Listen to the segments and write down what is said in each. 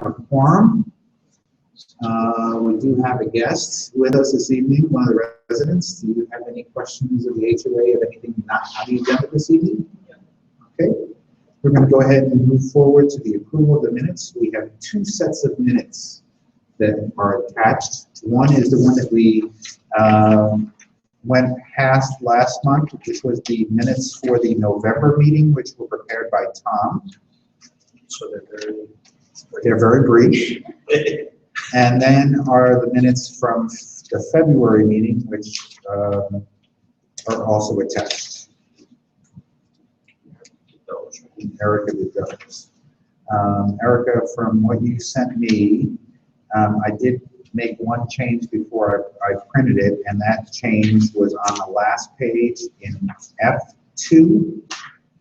a quorum. We do have a guest with us this evening, one of the residents. Do you have any questions of the HOA of anything not on the agenda this evening? Okay. We're going to go ahead and move forward to the approval of the minutes. We have two sets of minutes that are attached. One is the one that we went past last month, which was the minutes for the November meeting, which were prepared by Tom. So they're very brief. And then are the minutes from the February meeting, which are also attached. Erica did those. Erica, from what you sent me, I did make one change before I printed it, and that change was on the last page in F2.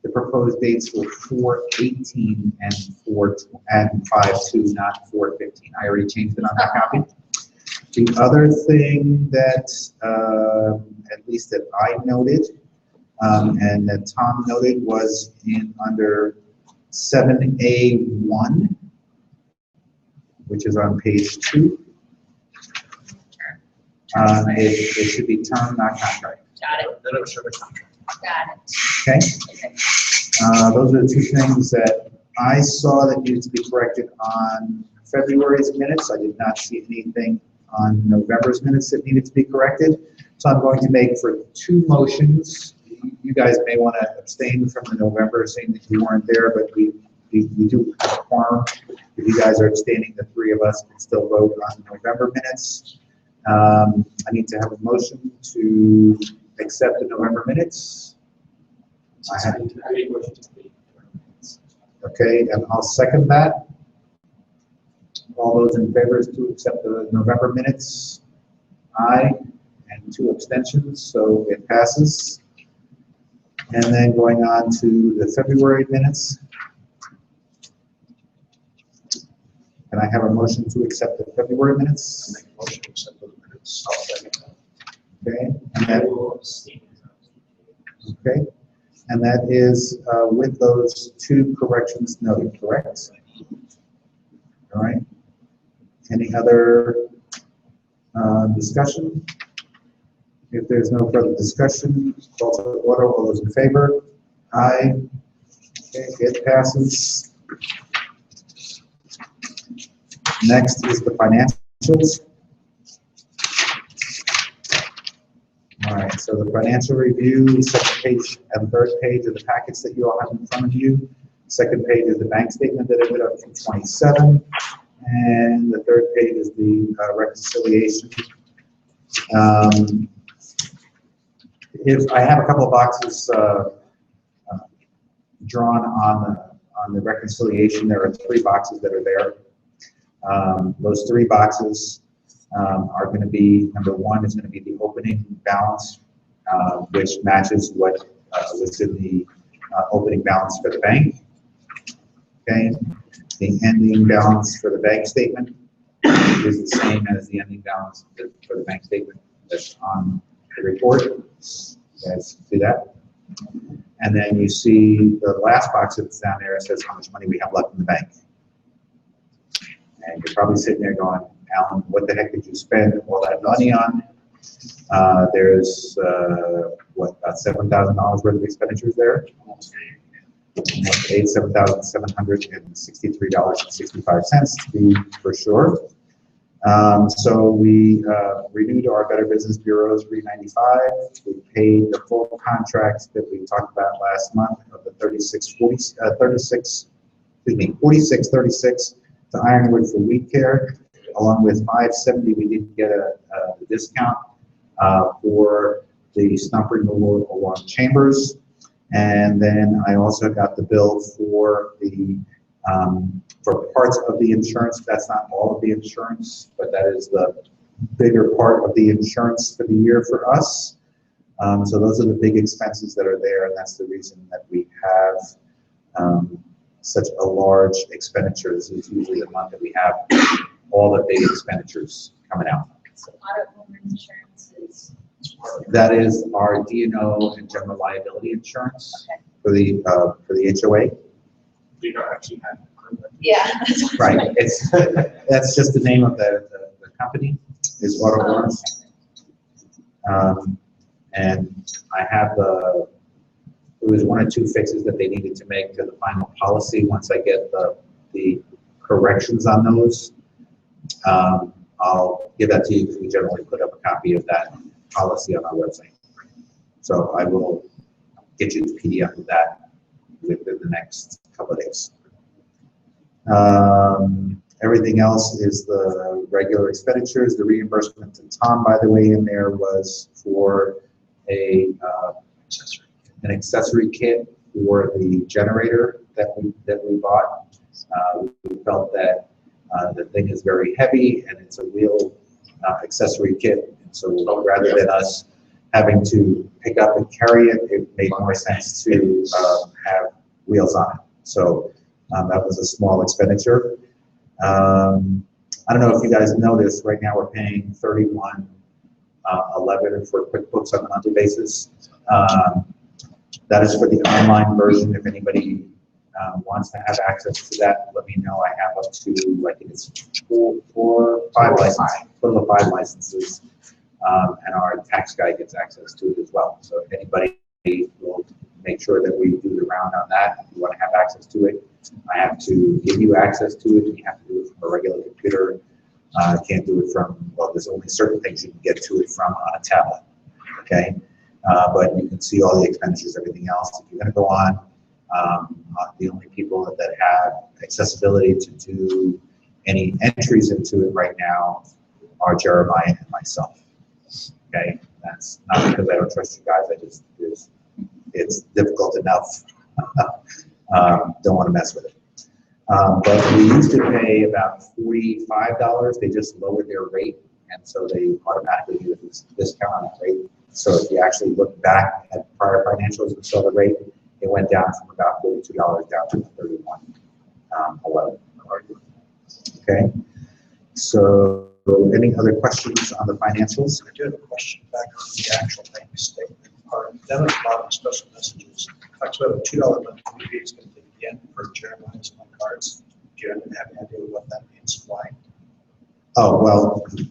The proposed dates were 4/18 and 5/2, not 4/15. I already changed it on that copy. The other thing that, at least that I noted, and that Tom noted, was under 7A1, which is on page 2. It should be term, not contract. Got it. Then it was the contract. Got it. Okay. Those are the two things that I saw that needed to be corrected on February's minutes. I did not see anything on November's minutes that needed to be corrected. So I'm going to make for two motions. You guys may want to abstain from the November, saying that you weren't there, but we do have a quorum. If you guys are abstaining, the three of us can still vote on November minutes. I need to have a motion to accept the November minutes. Okay, and I'll second that. All those in favor to accept the November minutes? Aye, and 2 abstentions, so it passes. And then going on to the February minutes. Can I have a motion to accept the February minutes? Make a motion to accept those minutes. I'll second that. Okay, and that, okay, and that is with those 2 corrections noted, correct? All right. Any other discussion? If there's no further discussion, call to order. All those in favor? Aye. Okay, it passes. Next is the financials. All right, so the financial review, second page and third page of the packets that you all have in front of you. Second page is the bank statement that I did up from 27, and the third page is the reconciliation. If I have a couple of boxes drawn on the reconciliation, there are 3 boxes that are there. Those 3 boxes are going to be, number 1 is going to be the opening balance, which matches what was in the opening balance for the bank. Okay, the ending balance for the bank statement is the same as the ending balance for the bank statement that's on the report. You guys see that? And then you see the last box that's down there. It says how much money we have left in the bank. And you're probably sitting there going, Alan, what the heck did you spend all that money on? There's what, about $7,000 worth of expenditures there. $7,763.65 to be for sure. So we renewed our Better Business Bureau's 395. We paid the full contracts that we talked about last month of the 4636 to Ironwood for weed care, along with 570. We did get a discount for the stump removal along Chambers. And then I also got the bill for the for parts of the insurance. That's not all of the insurance, but that is the bigger part of the insurance for the year for us. So those are the big expenses that are there, and that's the reason that we have such a large expenditure. This is usually the month that we have all the big expenditures coming out. So auto home insurance is. That is our D&O and general liability insurance. Okay. For the HOA. We don't actually have Yeah. that's what Right, I'm it's, that's just the name of the company, is Auto saying. Owners. And I have there was one or two fixes that they needed to make to the final policy. Once I get the corrections on those, I'll give that to you, because we generally put up a copy of that policy on our website. So I will get you the PDF of that within the next couple of days. Everything else is the regular expenditures. The reimbursement to Tom, by the way, in there was for an accessory kit for the generator that we bought. We felt that the thing is very heavy and it's a wheel accessory kit. And so rather than us having to pick up and carry it, it made more sense to have wheels on it. So that was a small expenditure. I don't know if you guys know this, right now we're paying $31.11 for QuickBooks on a monthly basis. That is for the online version. If anybody wants to have access to that, let me know. I have up to, I think it's five licenses, total of 5 licenses. And our tax guy gets access to it as well. So if anybody will make sure that we do the round on that, if you want to have access to it, I have to give you access to it, and you have to do it from a regular computer. Can't do it from, well, there's only certain things you can get to it from on a tablet, okay? But you can see all the expenditures, everything else. If you're going to go on, the only people that have accessibility to do any entries into it right now are Jeremiah and myself, okay? That's not because I don't trust you guys, I just, it's difficult enough. Don't want to mess with it. But we used to pay about $45. They just lowered their rate, and so they automatically give us a discount on that rate. So if you actually look back at prior financials and saw the rate, it went down from about $42 down to $31.11. Okay. So any other questions on the financials? I do have a question back on the actual bank statement. Our debit bottom special messages talks about a $2 monthly fee is going to be at the end for Jeremiah's on cards. Do you have any idea what that means? Why? Oh, well, If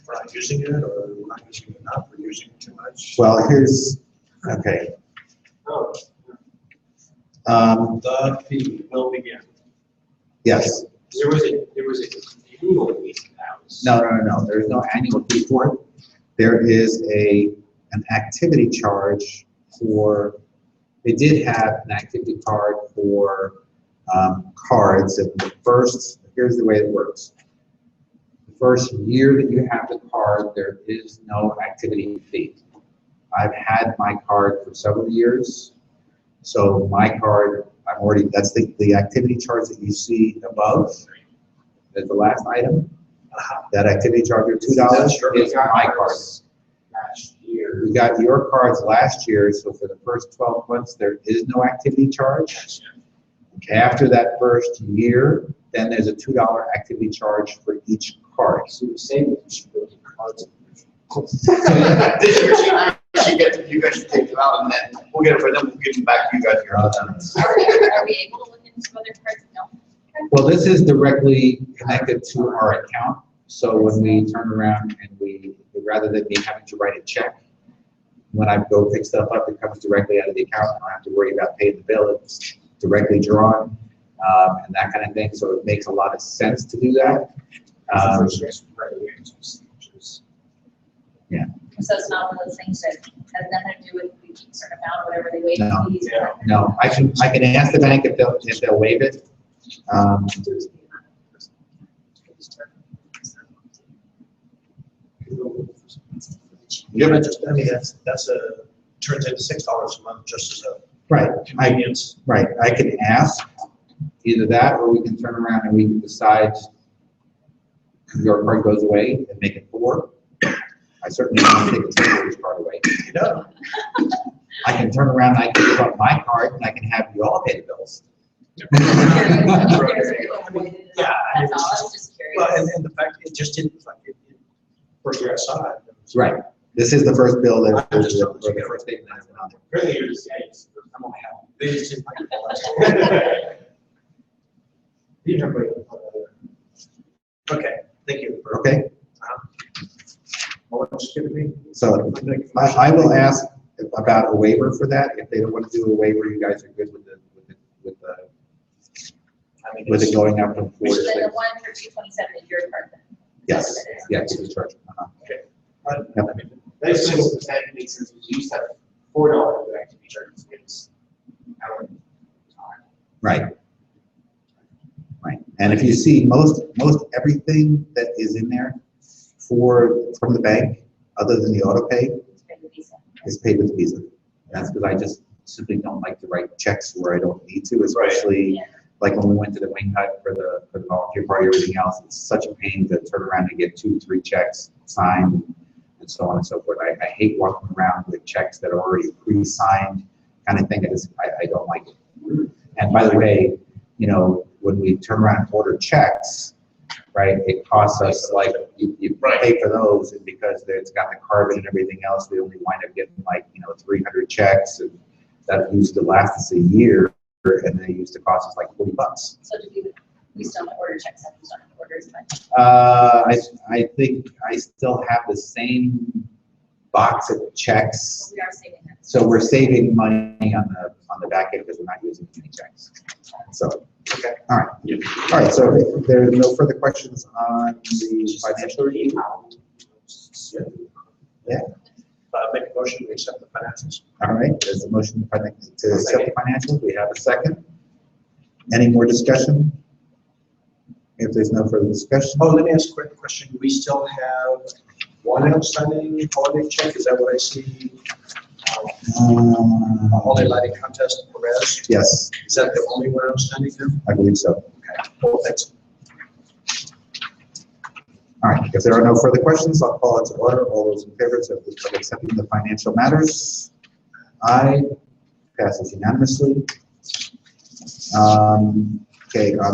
we're not using it, or we're not using it enough, we're using it too much? well, here's, okay. Oh. The fee will begin. Yes. There was a annual fee that was. No. There's no annual fee for it. There is an activity charge for, they did have an activity card for cards, and the first, here's the way it works. The first year that you have the card, there is no activity fee. I've had my card for several years, so my card, I'm already, that's the activity charge that you see above, is the last item. That activity charge of $2 is my card. Last year. We got your cards last year, so for the first 12 months, there is no activity charge. After that first year, then there's a $2 activity charge for each card. So you're saying that you should go to cards. This year, you guys should take them out, and then we'll get it for them, we'll give them back to you guys here. Are we able to look into some other cards? No. Well, this is directly connected to our account, so when we turn around and we, rather than me having to write a check, when I go pick stuff up, it comes directly out of the account. I don't have to worry about paying the bill. It's directly drawn, and that kind of thing. So it makes a lot of sense to do that. Yeah. So it's not one of those things that has nothing to do with we keep a certain amount, whatever they waive No. fees. No, I can ask the bank if they'll waive it. Yeah, but just, I mean, that's turns into $6 a month just as a Right. convenience. Right, I can ask either that, or we can turn around and we can decide your card goes away and make it 4. I certainly don't take the treasurer's card away. You know, I can turn around and I can give up my card and I can have you all pay the bills. That's all, I Yeah. was just curious. Well, and the fact it just didn't, like, first year I saw it. Right, this is the first bill that, or the first statement that's been on there. Really, you're just saying, I'm only happy. They just didn't like it. You have okay, thank you. Okay? What else give me? So I will ask about a waiver for that. If they don't want to do a waiver, you guys are good with with it going up from 4 to So then 6? the one for 227 is your apartment. Yes, yes, it's charged. That explains the fact makes sense, because you used to have $4 that actually be charged against our time. Right. Right. And if you see most everything that is in there from the bank, other than the auto pay, It's been the visa. is paid with Visa. That's because I just simply don't like to write checks where I don't need to, especially Yeah. like when we went to the wing hut for the volunteer party, everything else. It's such a pain to turn around and get 2, 3 checks signed and so on and so forth. I hate walking around with checks that are already pre-signed kind of thing. I don't like it. And by the way, you know, when we turn around and order checks, right, it costs us like, you pay for those, and because it's got the carbon and everything else, we only wind up getting like, 300 checks, and that used to last us a year, and they used to cost us like $40. So do we still have order checks, and we still have to order as much? I think I still have the same box of checks, We are saving that. so we're saving money on the back end because we're not using any checks. So, okay, all right. So if there are no further questions on the financial review. Yeah. Make a motion to accept the financials. All right. There's a motion to accept the financials. We have a second. Any more discussion? If there's no further discussion. Oh, let me ask a quick question. Do we still have one outstanding holiday check? Is that what I see? Holiday lighting contest, Perez. Yes, Is that the only one outstanding now? I believe so. Okay. Well, thanks. All right, if there are no further questions, I'll call it to order. All those in favor of accepting the financial matters? Aye. Passes unanimously. Okay, on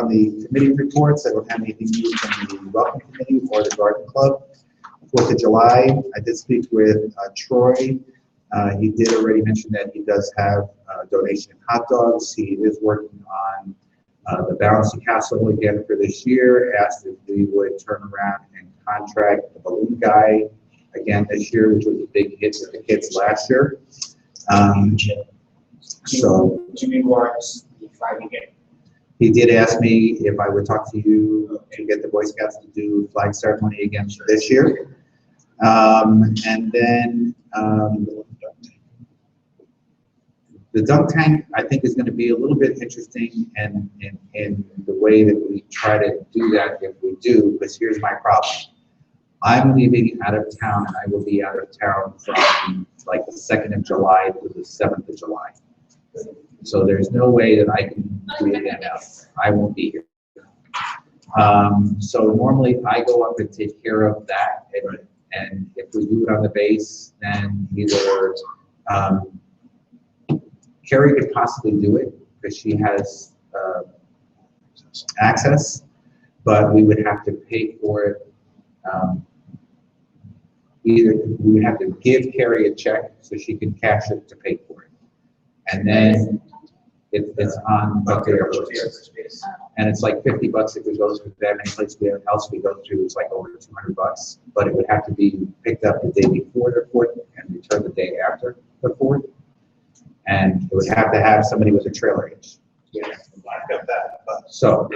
the committee reports, I don't have anything new from the Welcome Committee or the Garden Club. 4th of July, I did speak with Troy. He did already mention that he does have a donation of hot dogs. He is working on the Bouncy Castle again for this year. Asked if we would turn around and contract the balloon guy again this year, which was a big hit with the kids last year. So Jimmy Ward's the Friday game. he did ask me if I would talk to you to get the Boy Scouts to do flag ceremony again this year. And then the dunk tank, I think, is going to be a little bit interesting in the way that we try to do that if we do, because here's my problem. I'm leaving out of town, and I will be out of town from like the 2nd of July to the 7th of July. So there's no way that I can do it again. I won't be here. So normally I go up and take care of that, and if we do it on the base, then either Carrie could possibly do it because she has access, but we would have to pay for it. Either we would have to give Carrie a check so she can cash it to pay for it, and then it's on Buckeye Airport. And it's like $50 if we go through them. Any place else we go through is like over $200, but it would have to be picked up the day before the 4th and returned the day after the 4th. And it would have to have somebody with a trailer hitch. Yeah, I've got that, but. So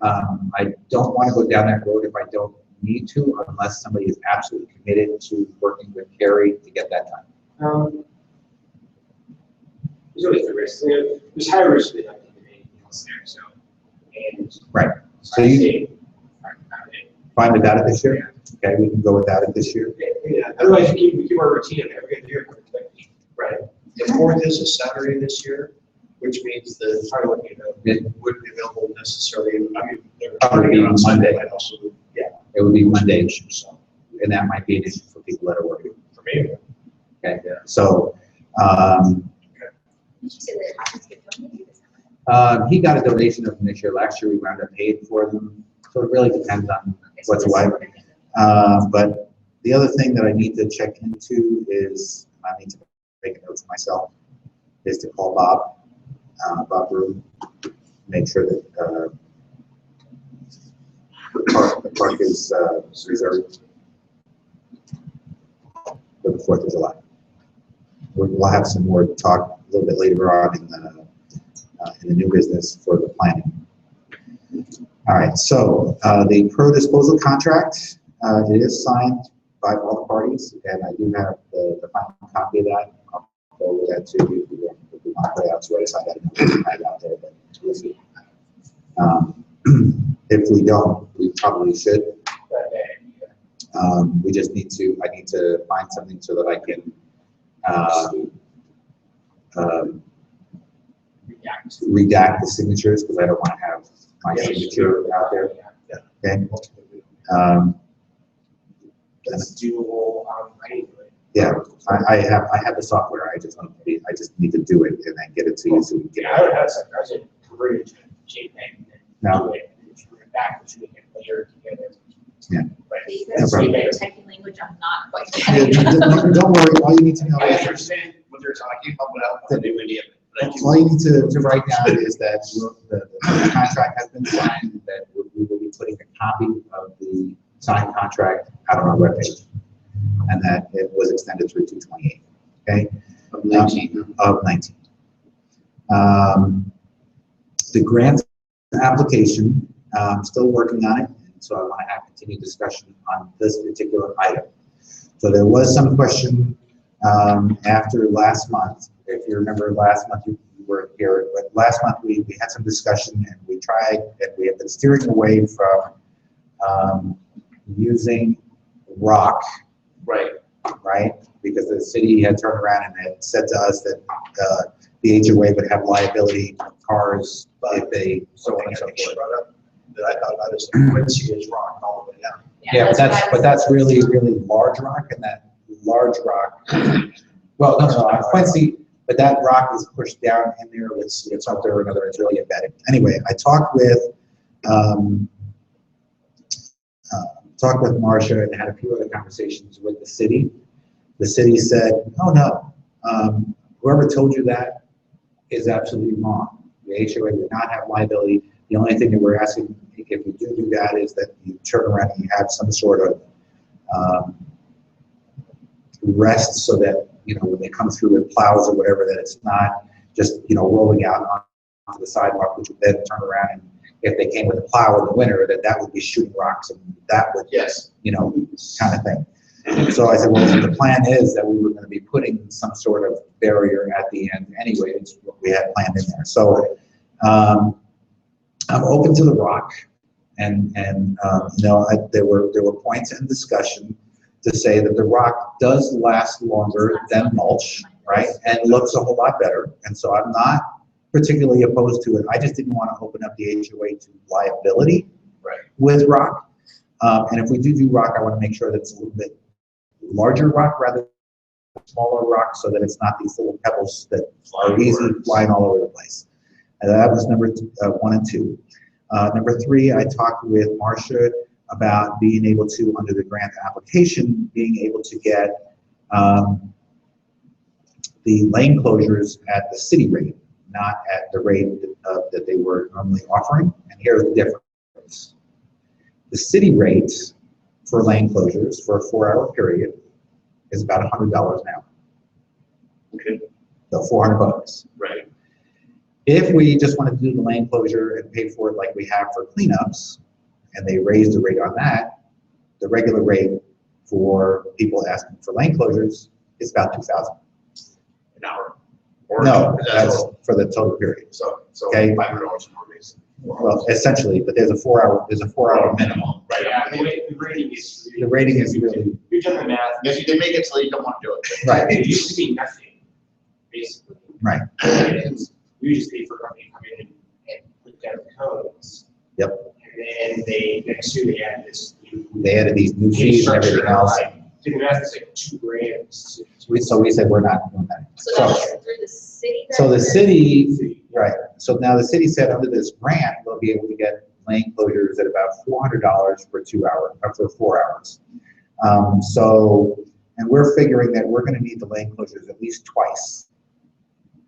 I don't want to go down that road if I don't need to, unless somebody is absolutely committed to working with Carrie to get that done. There's always the risk. There's high risk with not doing anything else there, so. And Right. So you fine without it this year? Okay, we can go without it this year. Yeah, otherwise we keep our routine of every year. Right. The 4th is a Saturday this year, which means the probably wouldn't be available necessarily. I mean, they're Probably turning it on Sunday, Monday. but also, yeah, It would be Monday, so, and that might be an issue for people that are working. for me. Okay, so Did you say that it's good donated this time? he got a donation of them this year. Last year we wound up paying for them, so it really depends on what's what. But the other thing that I need to check into is, I need to make a note for myself, is to call Bob Broom, make sure that the park is reserved for the 4th of July. We'll have some more talk a little bit later on in the new business for the planning. All right, so the pro disposal contract, it is signed by all the parties, and I do have the final copy of that. I'll go over that too if you want to put it out, so I decided I didn't have it out there, but we'll see. If we don't, we probably should. We just need to, I need to find something so that I can redact the signatures, because I don't want to have my signature out there. Okay. It's doable, Yeah, I have the software. I just need to do it and then get it to you so we can get Yeah, I would have some, I was converted to JPEG and then No. do it, and bring it back, which we can layer together. Yeah. But You No guys problem. speak typing language, I'm not quite Yeah, getting. don't worry, all you need to know I is, understand what they're talking about, but I don't have to do any of it. Thank you. all you need to write down is that the contract has been signed, that we will be putting a copy of the signed contract out on our webpage, and that it was extended through 2/28, okay? Of 19. Of 19. The grant application, I'm still working on it, and so I want to have continued discussion on this particular item. So there was some question after last month. If you remember last month, you weren't here, but last month we had some discussion, and we tried, and we have been steering away from using rock, Right. right? Because the city had turned around and had said to us that the HOA would have liability on cars if they so on and so forth. That I thought about is the Quincy is rock all the way down. Yeah, what but that's really, really large rock, and that large rock, well, no, on Quincy, but that rock is pushed down in there with something or another, it's really embedded. Anyway, I talked with Marcia and had a few other conversations with the city. The city said, oh no, whoever told you that is absolutely wrong. The HOA would not have liability. The only thing that we're asking, if you do that, is that you turn around and you have some sort of rest, so that, you know, when they come through with plows or whatever, that it's not just, you know, rolling out onto the sidewalk, which would then turn around, and if they came with a plow in the winter, that would be shooting rocks, and that would, Yes. you know, kind of thing. So I said, well, the plan is that we were going to be putting some sort of barrier at the end anyway. It's what we had planned in there. So I'm open to the rock, and you know, there were points in discussion to say that the rock does last longer than mulch, right, and looks a whole lot better. And so I'm not particularly opposed to it. I just didn't want to open up the HOA to liability with rock. And if we do rock, I want to make sure that it's a little bit larger rock rather than smaller rock, so that it's not these little pebbles that are easy flying all over the place. And that was number 1 and 2. Number 3, I talked with Marcia about being able to, under the grant application, being able to get the lane closures at the city rate, not at the rate that they were normally offering. And here's the difference. The city rate for lane closures for a 4-hour period is about $100 now. Okay. So $400. Right. If we just wanted to do the lane closure and pay for it like we have for cleanups, and they raised the rate on that, the regular rate for people asking for lane closures is about $2,000. An hour. No, is that that's total? for the total period. So Okay. $500 more basically. Well, essentially, but there's a 4-hour minimum. Right. Yeah, the rating is. The rating is really, We've done the math. Yes, they make it so you don't want to do it. right, It used to be nothing, basically. right. And we just paid for a company to come in and put down the codes. Yep. And then next year they added this new. They added these new fees and everything else. Did the math, it's like $2,000. So we said we're not doing that. So that's through the city? So the then? city, right, so now the city said under this grant, they'll be able to get lane closures at about $400 for 2 hours, or for 4 hours. So, and we're figuring that we're gonna need the lane closures at least twice.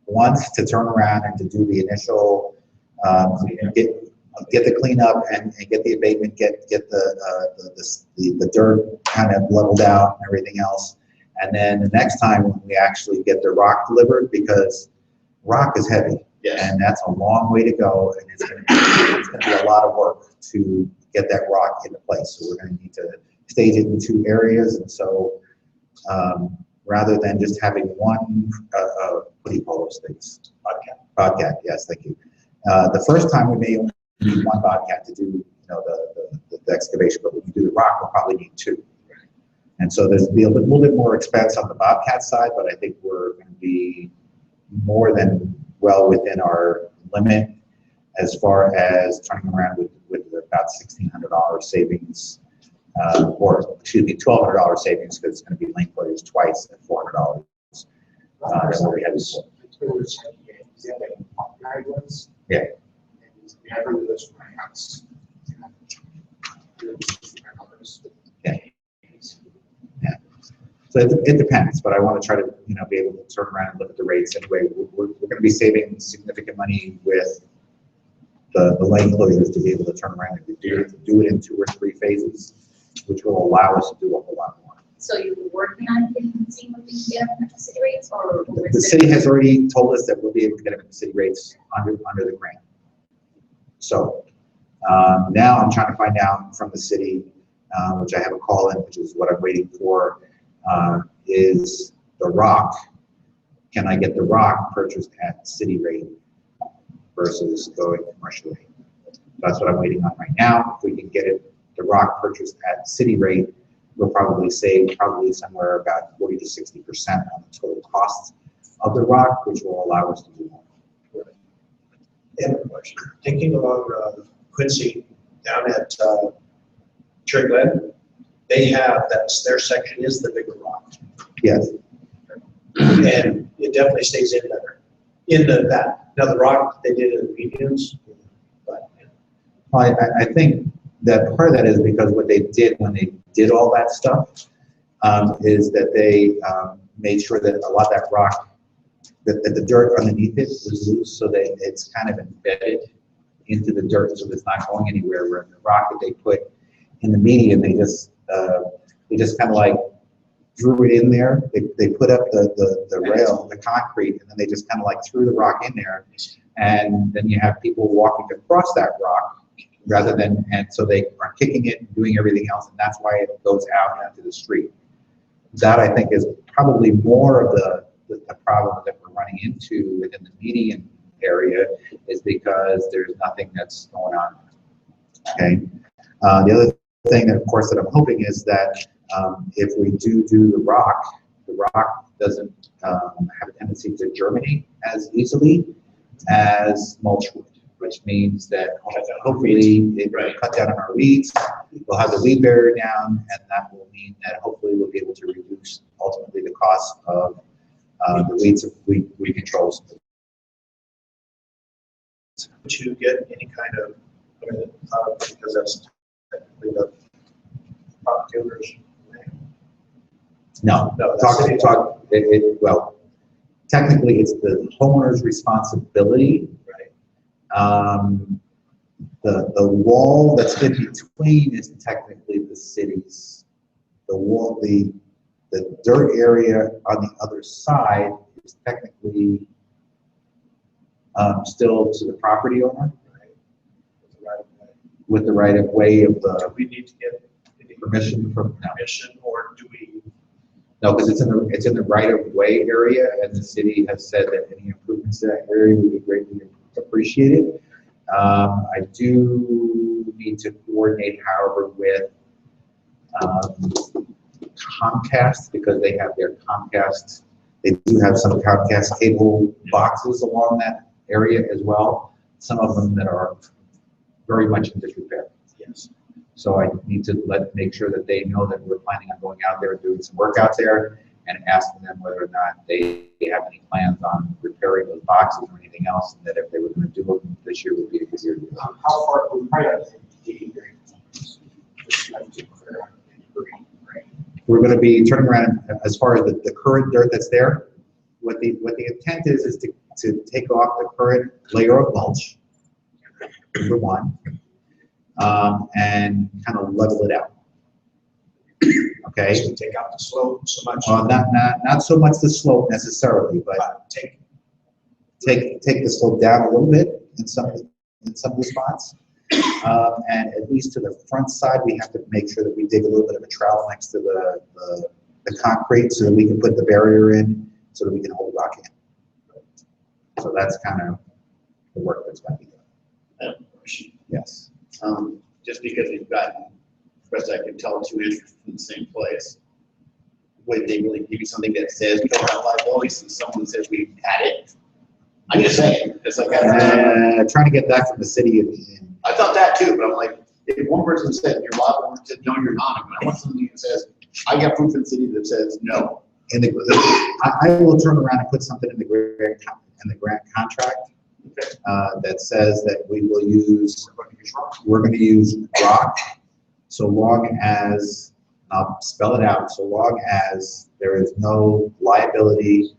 Once to turn around and to do the initial Get the cleanup and get the abatement, get the dirt kind of leveled out and everything else. And then the next time when we actually get the rock delivered, because rock is heavy. Yes. And that's a long way to go, and it's gonna be a lot of work to get that rock into place. So we're gonna need to stage it in 2 areas, and so rather than just having one, what do you call those things? Bobcat, yes, thank you. The first time we may only need 1 Bobcat to do, the excavation, but when we do the rock, we'll probably need 2. And so there's be a little bit more expense on the Bobcat side, but I think we're going to be more than well within our limit as far as turning around with about $1,600 savings, or excuse me, $1,200 savings, because it's going to be link closures twice at $400. That's what we had before. Yeah. Yeah. Yeah. So it depends, but I want to try to be able to turn around and look at the rates anyway. We're going to be saving significant money with the lane closures to be able to turn around and do it in 2 or 3 phases, which will allow us to do a whole lot more. So you were working on seeing what we can get at the city rates, or? The city has already told us that we'll be able to get them at the city rates under the grant. So now I'm trying to find out from the city, which I have a call in, which is what I'm waiting for, is the rock. Can I get the rock purchased at city rate versus going commercial rate? That's what I'm waiting on right now. If we can get the rock purchased at city rate, we'll probably save somewhere about 40 to 60% on the total cost of the rock, which will allow us to do more. And a question. Thinking about Quincy down at Cherry Glen, they have their section is the bigger rock. Yes. And it definitely stays in better. Now the rock they did in the mediums, but Well, I think that part of that is because what they did when they did all that stuff is that they made sure that a lot of that rock, that the dirt underneath it was loose, so that it's kind of embedded into the dirt, so it's not going anywhere. Where the rock that they put in the median, they just kind of like drew it in there. They put up the rail, the concrete, and then they just kind of like threw the rock in there, and then you have people walking across that rock rather than, and so they are kicking it and doing everything else, and that's why it goes out onto the street. That I think is probably more of the problem that we're running into within the median area, is because there's nothing that's going on. Okay. The other thing that, of course, that I'm hoping is that if we do the rock doesn't have a tendency to germinate as easily as mulch wood, which means that hopefully it will cut down on our weeds. We'll have the weed barrier down, and that will mean that hopefully we'll be able to reduce ultimately the cost of the weed controls. to get any kind of, because that's technically the property owner's name. No, No, that's well, technically it's the homeowner's responsibility. Right. The wall that's in between is technically the city's. The wall, the dirt area on the other side is technically still to the property owner, with the right of way of Do the we need to get any permission from, no. permission, or do we? No, because it's in the right of way area, and the city has said that any improvements to that area would be greatly appreciated. I do need to coordinate, however, with Comcast, because they have their Comcast. They do have some Comcast cable boxes along that area as well. Some of them that are very much in disrepair. Yes. So I need to make sure that they know that we're planning on going out there and doing some work out there, and asking them whether or not they have any plans on repairing those boxes or anything else, and that if they were going to do it this year would be a good year to do it. How far, we probably have to We're going to be turning around as far as the current dirt that's there. What the intent is to take off the current layer of mulch, number one, and kind of level it out. Okay? So take out the slope so much. Not so much the slope necessarily, but take the slope down a little bit in some of the spots. And at least to the front side, we have to make sure that we dig a little bit of a trowel next to the concrete so that we can put the barrier in, so that we can hold rock in. So that's kind of the work that's going to be done. I have a question. Yes. Just because we've gotten, best I can tell, 2 entries from the same place, would they really give you something that says we don't have liability since someone says we had it? I'm just saying, it's like, Trying to get that from the city of. I thought that too, but I'm like, if one person said you're liable, one said no, you're not, I want something that says, I got proof in the city that says no. I will turn around and put something in the grant contract that says that we will use, we're going to use rock so long as, I'll spell it out, so long as there is no liability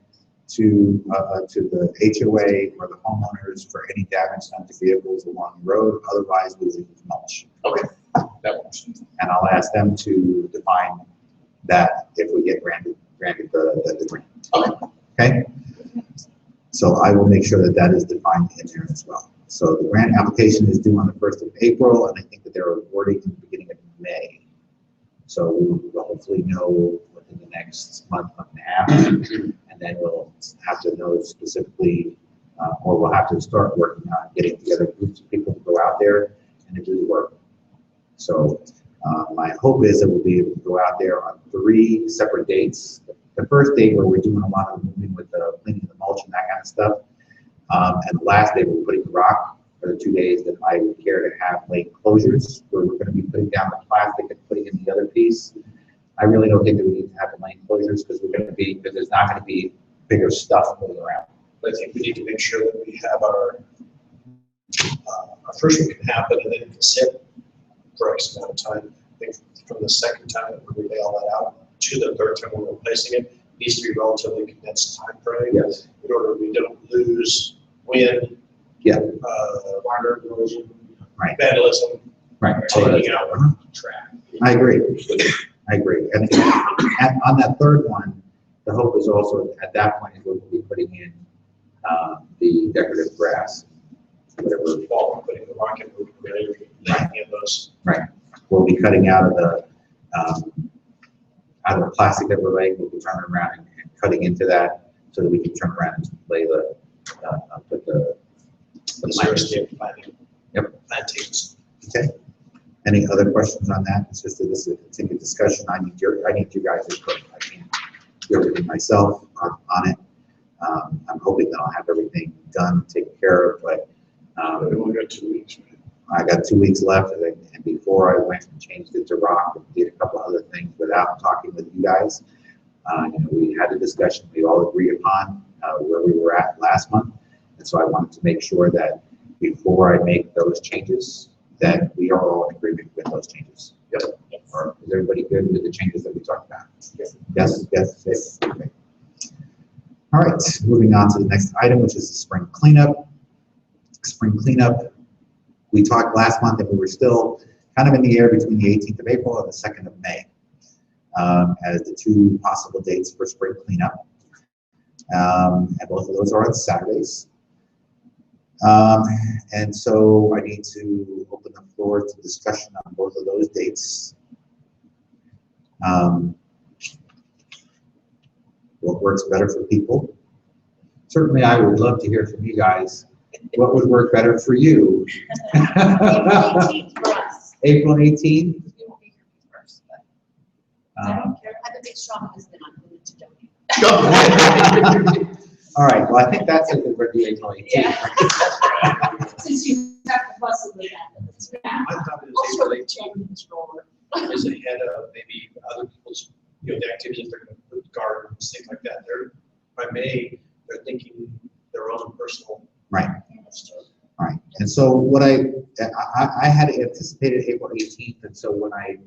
to the HOA or the homeowners for any damage done to vehicles along the road. Otherwise, we will use mulch. Okay, that works. And I'll ask them to define that if we get granted the grant. Okay. So I will make sure that that is defined in there as well. So the grant application is due on the 1st of April, and I think that they're awarding in the beginning of May. So we will hopefully know within the next month and a half, and then we'll have to know specifically, or we'll have to start working on getting together groups of people to go out there and to do the work. So my hope is that we'll be able to go out there on 3 separate dates. The first date where we're doing a lot of moving with the cleaning the mulch and that kind of stuff, and the last day we're putting the rock. For the 2 days that I would care to have lane closures, where we're going to be putting down the plastic and putting in the other piece. I really don't think that we need to have the lane closures because there's not going to be bigger stuff moving around. I think we need to make sure that we have our first one can happen and then it can sit for X amount of time. I think from the second time that we lay all that out to the third time we're replacing it, needs to be relatively condensed time frame. Yes. In order we don't lose wind. Yeah. Water erosion. Right. Vandalism. Right. Taking out track. I agree. And on that third one, the hope is also at that point is we'll be putting in the decorative grass, whatever. While we're putting the rocket moving, any of those. Right. We'll be cutting out of the plastic that we're laying. We'll be turning around and cutting into that so that we can turn around and lay put the Landscape planting. Yep. Plantings. Okay. Any other questions on that? It's just that this is a continued discussion. I need you guys' input. I can't do everything myself on it. I'm hoping that I'll have everything done, taken care of, but We only got 2 weeks. Right? I got 2 weeks left, and before I went and changed it to rock and did a couple other things without talking with you guys. We had a discussion we all agreed upon where we were at last month, and so I wanted to make sure that before I make those changes, that we are all in agreement with those changes. Yep. Or is everybody good with the changes that we talked about? Yes. Yes. Okay. All right, moving on to the next item, which is the spring cleanup. Spring cleanup. We talked last month that we were still kind of in the air between the 18th of April and the 2nd of May as the 2 possible dates for spring cleanup. And both of those are on Saturdays. And so I need to open the floor to discussion on both of those dates. What works better for people? Certainly, I would love to hear from you guys. What would work better for you? April 18th for us. April 18th? We won't be here first, but I don't care. I have a big strong husband. I'm willing to donate. All right, well, I think that's it for the April 18th. Yeah. Since you have to possibly have it. Yeah. I thought it Also, was James Roller. is ahead of maybe other people's, the activities they're going to put gardens, things like that. By May, they're thinking their own personal. Right. Right. And so what I had anticipated April 18th, and so when I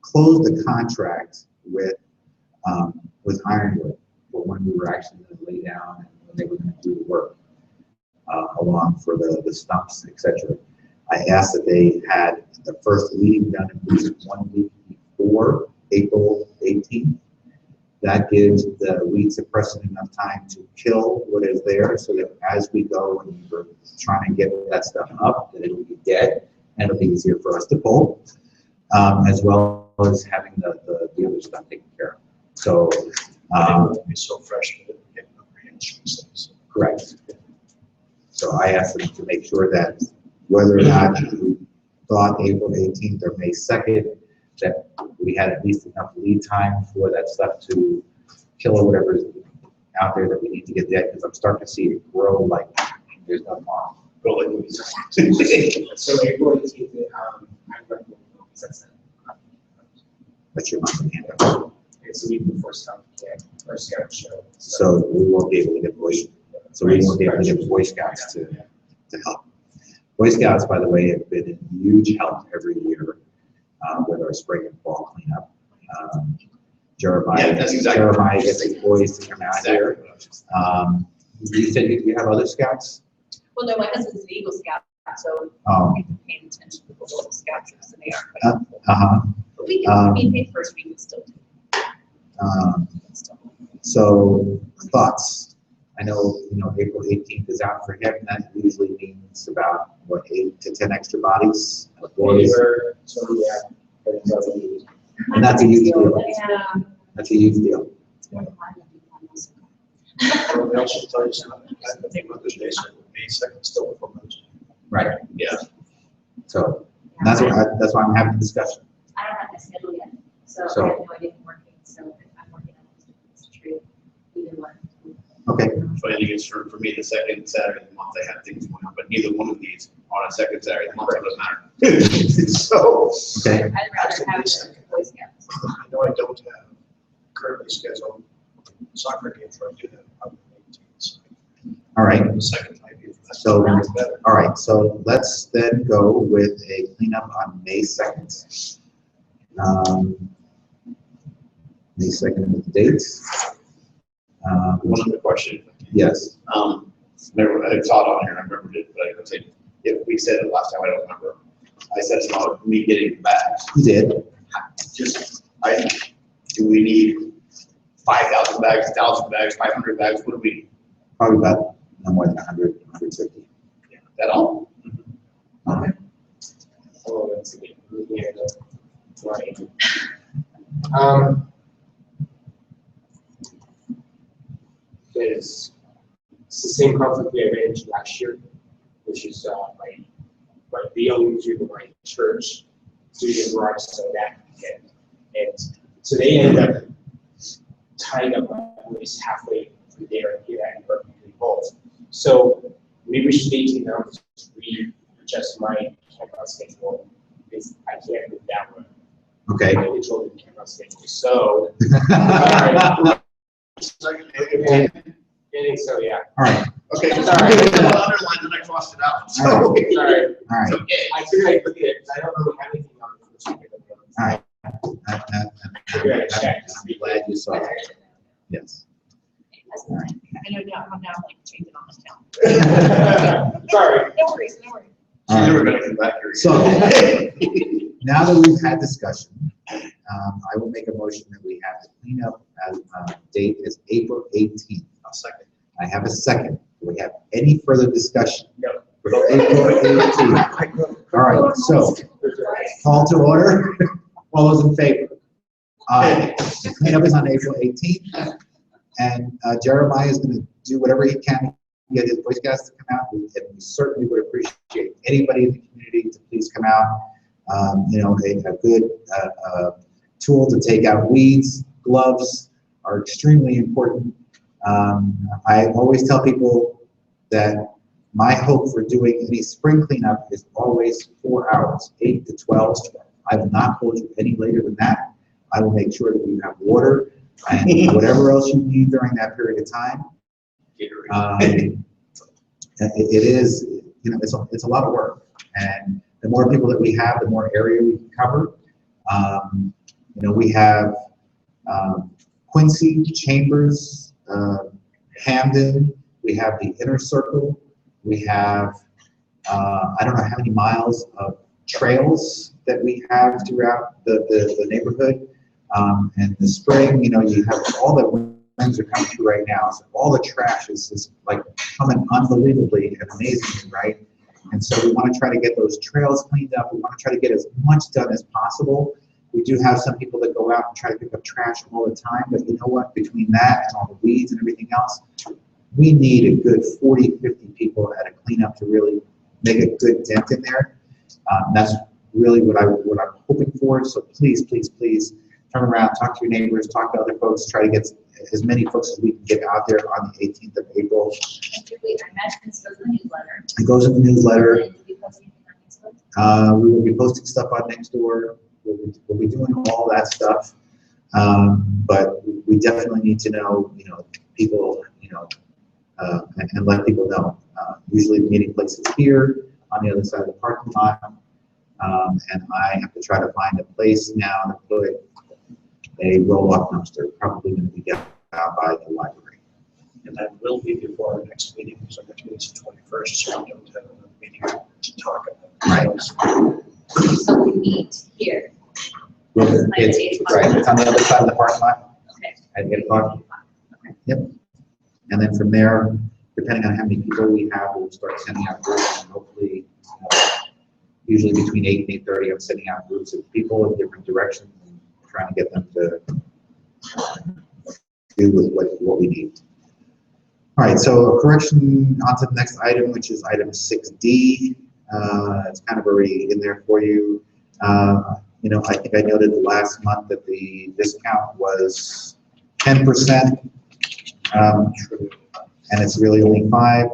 closed the contract with Ironwood for when we were actually going to lay down and when they were going to do the work along for the stumps, etc., I asked that they had the first weeding done at least 1 week before April 18th. That gives the weed suppressant enough time to kill what is there, so that as we go and we're trying to get that stuff up, that it'll be dead and it'll be easier for us to pull, as well as having the other stuff taken care of. So, It'd be so fresh that it would get reactions. correct. So I asked them to make sure that whether or not we thought April 18th or May 2nd, that we had at least enough lead time for that stuff to kill or whatever is out there that we need to get dead, because I'm starting to see it grow like there's no tomorrow. Go like we So April 18th, I recommend that's That's your monthly handout. it's a week before scout camp or scout show. So we won't be able to get Boy, so we won't be able to get Boy Scouts to help. Boy Scouts, by the way, have been a huge help every year with our spring and fall cleanup. Jeremiah, Yeah, that's exactly Jeremiah gets his boys to come out here. You said you have other scouts? Well, no, my husband's an Eagle Scout, so Oh. we've been paying attention to the little scout trips, and they are quite helpful. Uh-huh. But we can, I mean, paid first, we can still do. Still. So thoughts? I know, April 18th is out for him. That usually means about, 8 to 10 extra bodies of boys. So yeah, but it doesn't need. And that's a huge deal. Yeah. That's a huge deal. It's more than mine, I think, almost. Well, I should tell you something. I think Mother's Day, so May 2nd, still before Mother's Day. Right. Yeah. So that's why I'm having the discussion. I don't have my schedule yet, so So- I have no idea if I'm working, so if I'm working on this tree, either one. Okay. Funny thing is, for me, the second Saturday of the month, I have things going on, but neither one of these on a second Saturday of the month, it doesn't matter. So, Okay. I'd rather have the Boy Scouts. I know I don't have currently scheduled soccer games, but I do have on the 18th. All right. The second might be. So- Better. All right. So let's then go with a cleanup on May 2nd. May 2nd with the dates. one other question. Yes. Remember, I saw it on here, I remembered it, but I could say, if we said it last time, I don't remember. I said it's about me getting the bags. You did. Do we need 5,000 bags, 1,000 bags, 500 bags? What do we need? Probably about no more than 100, 150. That all? Okay. Oh, that's a good, yeah, right. It's the same conflict we had into last year, which is my deal to my church student garage, so that and so they ended up tying up at least halfway through there and get that and work between both. So we reached 18 hours. We adjust my campground schedule because I can't move that one. Okay. I control the campground schedule. So, and so yeah. All right. Okay, Sorry. Underline the next crossed it out. So, Sorry. All right. it's okay. I figured I'd look at it because I don't really have anything on the first week of the month. All right. I'm glad you saw that. Yes. All right. I know now, I'm now like changing on this calendar. Sorry. No worries, no worries. She's never gonna come back here. So now that we've had discussion, I will make a motion that we have the cleanup as date is April 18th. I'll second. I have a second. Do we have any further discussion? No. For April 18th. All right, so call to order. All those in favor? Aye. The cleanup is on April 18th, and Jeremiah is going to do whatever he can to get his Boy Scouts to come out, and we certainly would appreciate anybody in the community to please come out. A good tool to take out weeds. Gloves are extremely important. I always tell people that my hope for doing any spring cleanup is always 4 hours, 8 to 12. I will not hold you any later than that. I will make sure that you have water and whatever else you need during that period of time. It is, it's a lot of work, and the more people that we have, the more area we can cover. We have Quincy, Chambers, Hamden. We have the Inner Circle. We have I don't know how many miles of trails that we have throughout the neighborhood. And the spring, you know, you have all the winds are coming through right now, so all the trash is like coming unbelievably and amazingly, right? And so we want to try to get those trails cleaned up. We want to try to get as much done as possible. We do have some people that go out and try to pick up trash all the time, but you know what? Between that and all the weeds and everything else, we need a good 40, 50 people at a cleanup to really make a good dent in there. That's really what I'm hoping for. So please, please, please turn around, talk to your neighbors, talk to other folks, try to get as many folks as we can get out there on the 18th of April. And do we, I imagine this goes in the newsletter. It goes in the newsletter. And do we post anything on Facebook? We will be posting stuff on Nextdoor. We'll be doing all that stuff. But we definitely need to know, you know, people, you know, and let people know. Usually the meeting place is here on the other side of the parking lot. And I have to try to find a place now to put a roll-off dumpster, probably going to be out by the library. And that will be before our next meeting, because our next meeting is the 21st, so we don't have another meeting to talk about. Right. So we meet here. It's on the other side of the parking lot. Okay. At 8 o'clock. Okay. Yep. And then from there, depending on how many people we have, we'll start sending out groups, and hopefully, usually between 8 and 8:30, I'm sending out groups of people in different directions and trying to get them to do with what we need. All right, so a correction onto the next item, which is item 6D. It's kind of already in there for you. You know, I think I noted last month that the discount was 10%, and it's really only 5.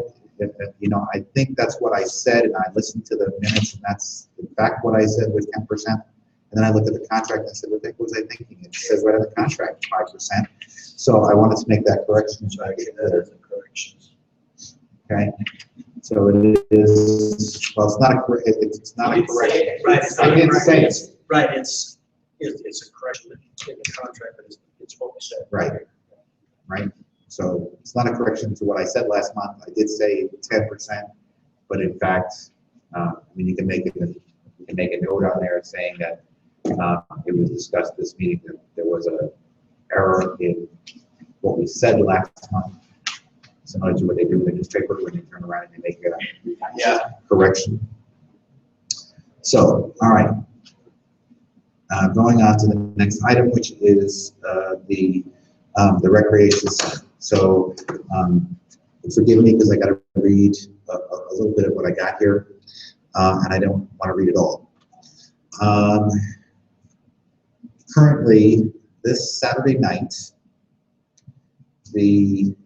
You know, I think that's what I said, and I listened to the minutes, and that's in fact what I said was 10%. And then I looked at the contract and said, what the heck was I thinking? It says right on the contract, 5%. So I wanted to make that correction. So I get that as a correction. Okay. So it is, well, it's not a correction. It's not a correction. Right. It's not I didn't say it. Right. It's a correction in the contract, but it's what we said. Right. Right. So it's not a correction to what I said last month. I did say 10%, but in fact, I mean, you can make a note on there saying that it was discussed this meeting that there was an error in what we said last month, similar to what they do in the newspaper when they turn around and they make a correction. So, all right. Going on to the next item, which is the recreation center. So forgive me because I got to read a little bit of what I got here, and I don't want to read it all. Currently, this Saturday night, the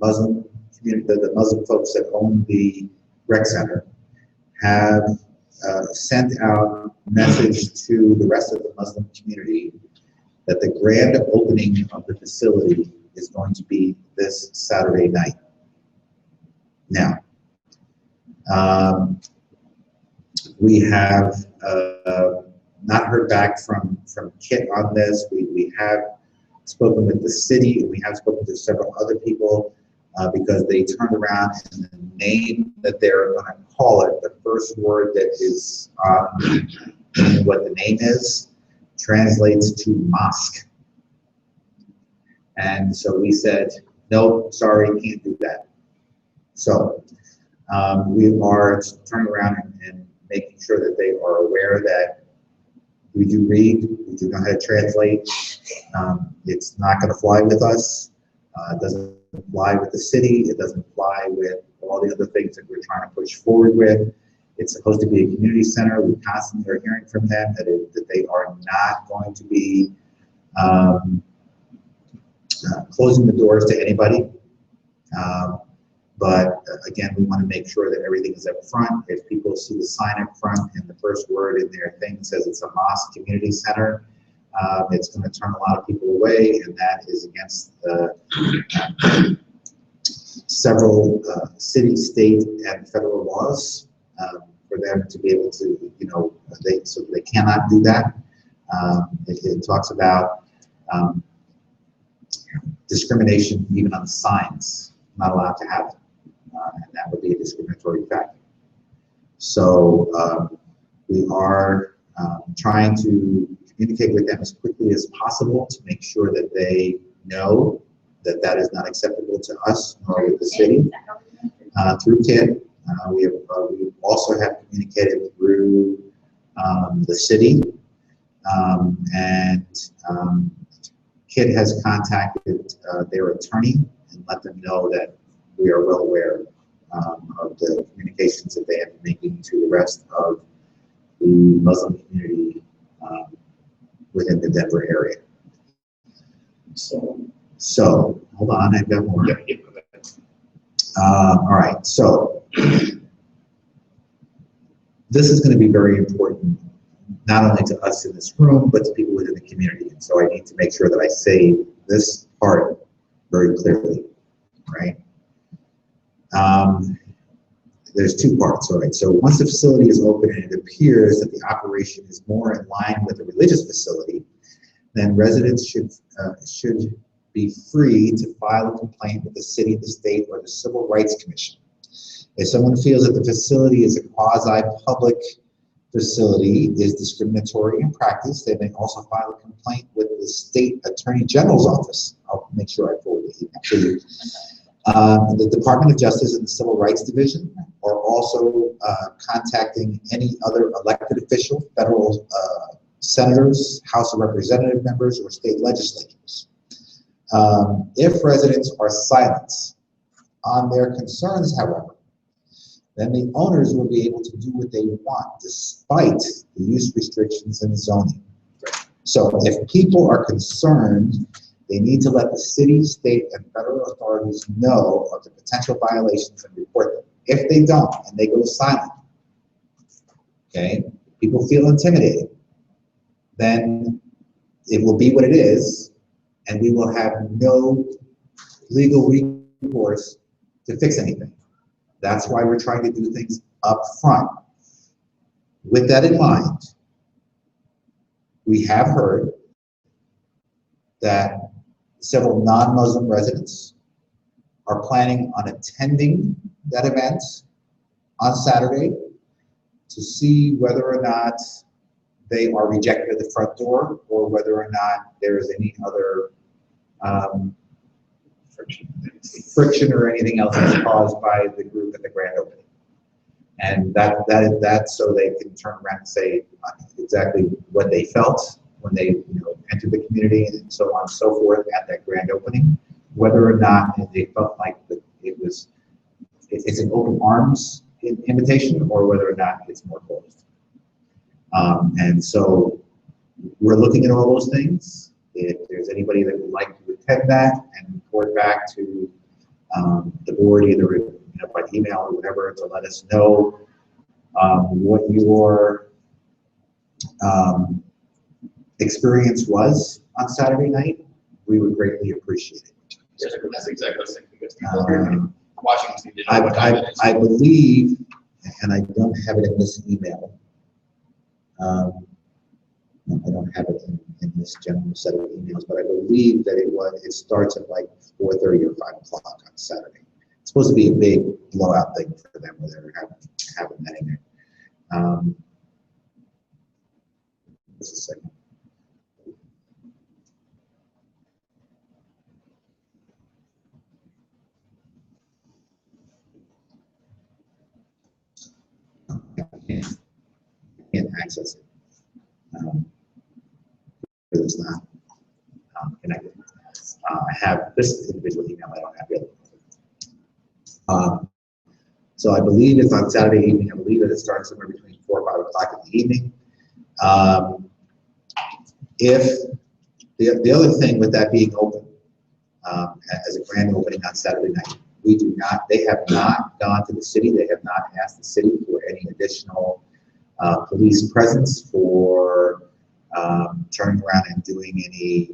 Muslim community, the Muslim folks that own the rec center, have sent out a message to the rest of the Muslim community that the grand opening of the facility is going to be this Saturday night. Now, we have not heard back from Kit on this. We have spoken with the city, and we have spoken to several other people because they turned around and the name that they're going to call it, the first word that is what the name is, translates to mosque. And so we said, no, sorry, can't do that. So we are turning around and making sure that they are aware that we do read, we do know how to translate. It's not going to fly with us. It doesn't fly with the city. It doesn't fly with all the other things that we're trying to push forward with. It's supposed to be a community center. We constantly are hearing from them that they are not going to be closing the doors to anybody. But again, we want to make sure that everything is up front. If people see the sign up front and the first word in their thing says it's a mosque community center, it's going to turn a lot of people away, and that is against several city, state, and federal laws for them to be able to, you know, so they cannot do that. It talks about discrimination even on signs, not allowed to have it. And that would be a discriminatory factor. So we are trying to communicate with them as quickly as possible to make sure that they know that that is not acceptable to us nor with the city. Through KIT, we also have communicated through the city, and KIT has contacted their attorney and let them know that we are well aware of the communications that they have been making to the rest of the Muslim community within the Denver area. So hold on, I've got more. All right, so this is going to be very important, not only to us in this room, but to people within the community. And so I need to make sure that I say this part very clearly, right? There's two parts, all right? So once the facility is open and it appears that the operation is more in line with a religious facility, then residents should be free to file a complaint with the city, the state, or the Civil Rights Commission. If someone feels that the facility is a quasi-public facility, is discriminatory in practice, they may also file a complaint with the state attorney general's office. I'll make sure I forward the email to you. The Department of Justice and the Civil Rights Division are also contacting any other elected official, federal senators, House of Representative members, or state legislatures. If residents are silent on their concerns, however, then the owners will be able to do what they want despite the use restrictions and zoning. So if people are concerned, they need to let the city, state, and federal authorities know of the potential violations and report them. If they don't and they go silent, okay, people feel intimidated, then it will be what it is, and we will have no legal recourse to fix anything. That's why we're trying to do things up front. With that in mind, we have heard that several non-Muslim residents are planning on attending that event on Saturday to see whether or not they are rejected at the front door or whether or not there is any other friction or anything else that's caused by the group at the grand opening. And that so they can turn around and say exactly what they felt when they entered the community and so on and so forth at that grand opening, whether or not they felt like it's an open arms invitation or whether or not it's more closed. And so we're looking at all those things. If there's anybody that would like to attend that and report back to the board, either by email or whatever, to let us know what your experience was on Saturday night, we would greatly appreciate it. That's exactly what I was thinking, because people here in Washington didn't know what time it is. I believe, and I don't have it in this email, I don't have it in this general set of emails, but I believe that it starts at like 4:30 or 5 o'clock on Saturday. It's supposed to be a big blowout thing for them where they're having that in there. Just a second. I can't access it. Because it's not connected. I have this individual email, I don't have the other. So I believe it's on Saturday evening. I believe that it starts somewhere between 4 or 5 o'clock in the evening. If the other thing with that being open as a grand opening on Saturday night, they have not gone to the city. They have not asked the city for any additional police presence for turning around and doing any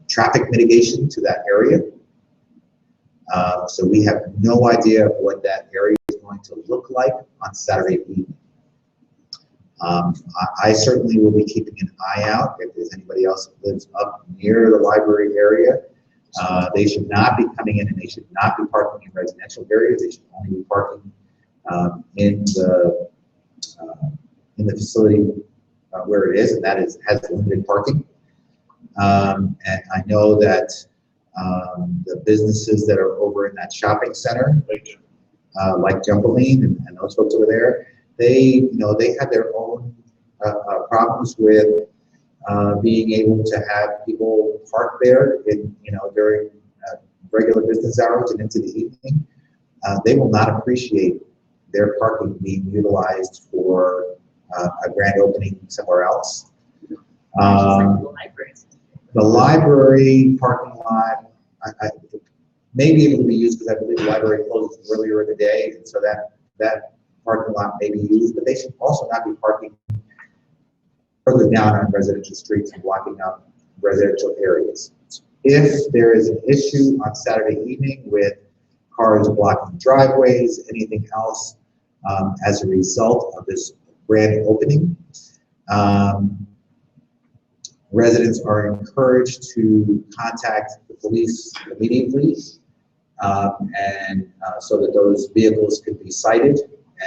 traffic mitigation to that area. So we have no idea what that area is going to look like on Saturday evening. I certainly will be keeping an eye out if there's anybody else that lives up near the library area. They should not be coming in and they should not be parking in residential areas. They should only be parking in the in the facility where it is, and that has limited parking. And I know that the businesses that are over in that shopping center, like Jumpaline and those folks over there, they have their own problems with being able to have people park there during regular business hours and into the evening. They will not appreciate their parking being utilized for a grand opening somewhere else. The library parking lot, I may be able to be used because I believe the library closes earlier in the day, and so that parking lot may be used, but they should also not be parking further down on residential streets and blocking up residential areas. If there is an issue on Saturday evening with cars blocking driveways, anything else as a result of this grand opening, residents are encouraged to contact the police immediately, so that those vehicles can be cited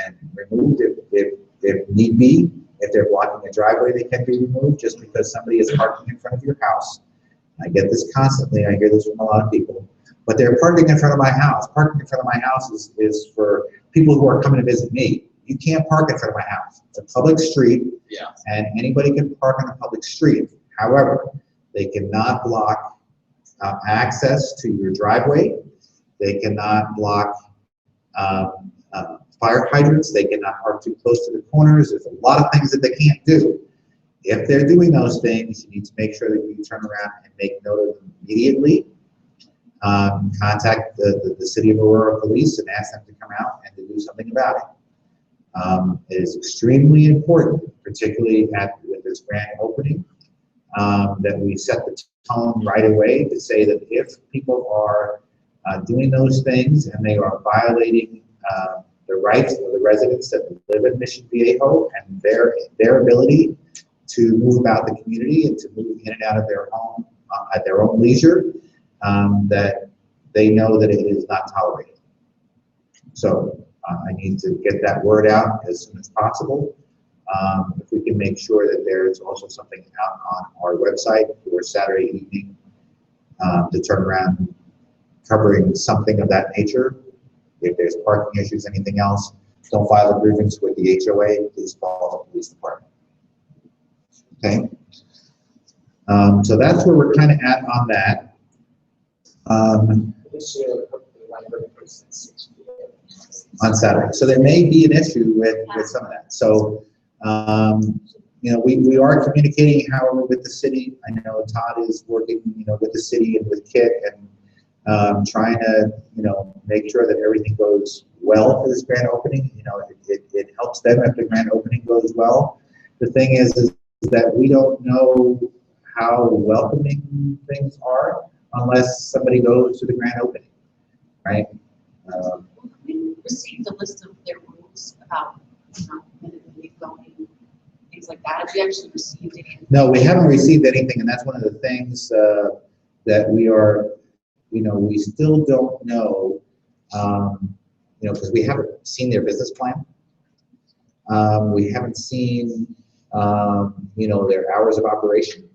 and removed if need be. If they're blocking a driveway, they can be removed. Just because somebody is parking in front of your house, I get this constantly, I hear this from a lot of people, but they're parking in front of my house. Parking in front of my house is for people who are coming to visit me. You can't park in front of my house. It's a public street, and anybody can park on a public street. However, they cannot block access to your driveway. They cannot block fire hydrants. They cannot park too close to the corners. There's a lot of things that they can't do. If they're doing those things, you need to make sure that you turn around and make note of them immediately. Contact the City of Aurora Police and ask them to come out and to do something about it. It is extremely important, particularly with this grand opening, that we set the tone right away to say that if people are doing those things and they are violating the rights of the residents that live in Mission Viejo and their ability to move about the community and to move in and out of their home at their own leisure, that they know that it is not tolerated. So I need to get that word out as soon as possible. If we can make sure that there's also something out on our website for Saturday evening to turn around covering something of that nature. If there's parking issues, anything else, don't file a grievance with the HOA, please call the police department. Okay? So that's where we're kind of at on that. On Saturday. So there may be an issue with some of that. So, we are communicating, however, with the city. I know Todd is working, with the city and with Kit and trying to, make sure that everything goes well for this grand opening. It helps them if the grand opening goes well. The thing is that we don't know how welcoming things are unless somebody goes to the grand opening, right? We received a list of their rules about going, things like that. Have we actually received any? No, we haven't received anything, and that's one of the things that we are, we still don't know, because we haven't seen their business plan. We haven't seen, their hours of operation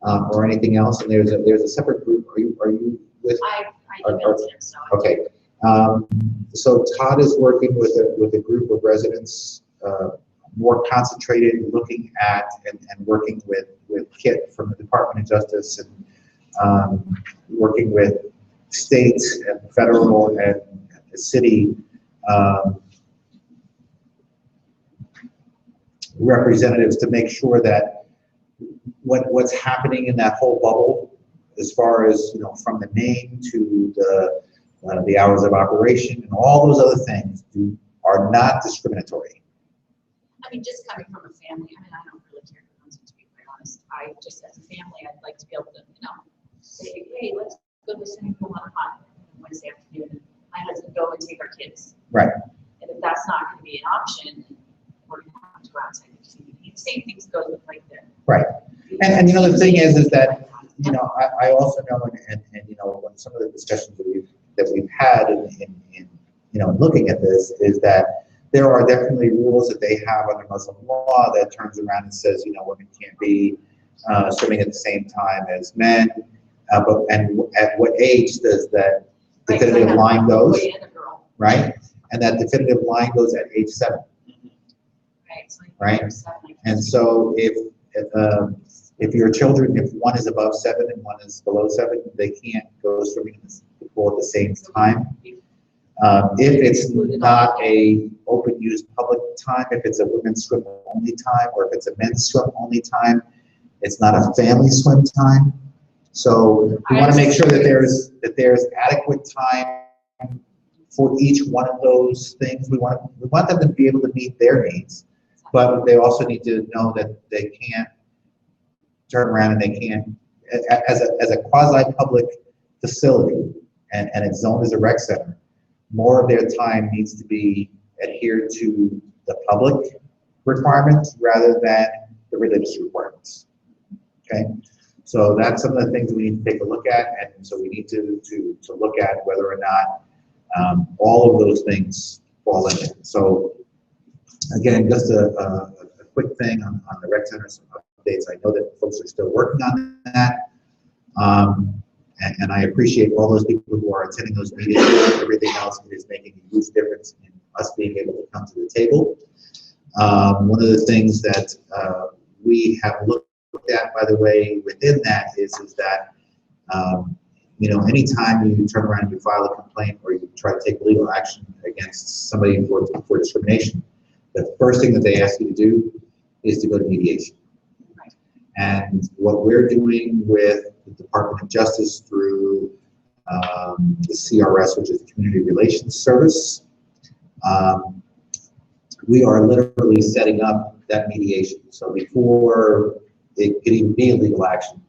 or anything else. And there's a separate group. Are you with? I emailed him, so. Okay. So Todd is working with a group of residents, more concentrated, looking at and working with Kit from the Department of Justice and working with state and federal and the city representatives to make sure that what's happening in that whole bubble, as far as from the name to the hours of operation and all those other things, are not discriminatory. I mean, just coming from a family, I don't really care who comes in, to be quite honest. I just, as a family, I'd like to be able to, say, hey, let's go to the swimming pool on a hot Wednesday afternoon, and my husband go and take our kids. Right. And if that's not going to be an option, we're going to have to go outside the community. The same things go with like the. Right. And the thing is that, I also know, and when some of the discussions that we've had in looking at this, is that there are definitely rules that they have under Muslim law that turns around and says, women can't be swimming at the same time as men. And at what age does that definitive line goes? Right? And that definitive line goes at age 7. Right? And so if your children, if one is above 7 and one is below 7, they can't go swimming in the pool at the same time. If it's not a open use public time, if it's a women's swim only time, or if it's a men's swim only time, it's not a family swim time. So we want to make sure that there's adequate time for each one of those things. We want them to be able to meet their needs, but they also need to know that they can't turn around and they can't, as a quasi-public facility, and it's zoned as a rec center, more of their time needs to be adhered to the public requirements rather than the religious requirements. Okay, so that's some of the things we need to take a look at, and so we need to look at whether or not all of those things fall in it. So again, just a quick thing on the rec center, some updates. I know that folks are still working on that. And I appreciate all those people who are attending those meetings. Everything else is making a huge difference in us being able to come to the table. One of the things that we have looked at, by the way, within that is that anytime you turn around and you file a complaint or you try to take legal action against somebody for discrimination, the first thing that they ask you to do is to go to mediation. And what we're doing with the Department of Justice through the CRS, which is the Community Relations Service, we are literally setting up that mediation. So before it could even be a legal action,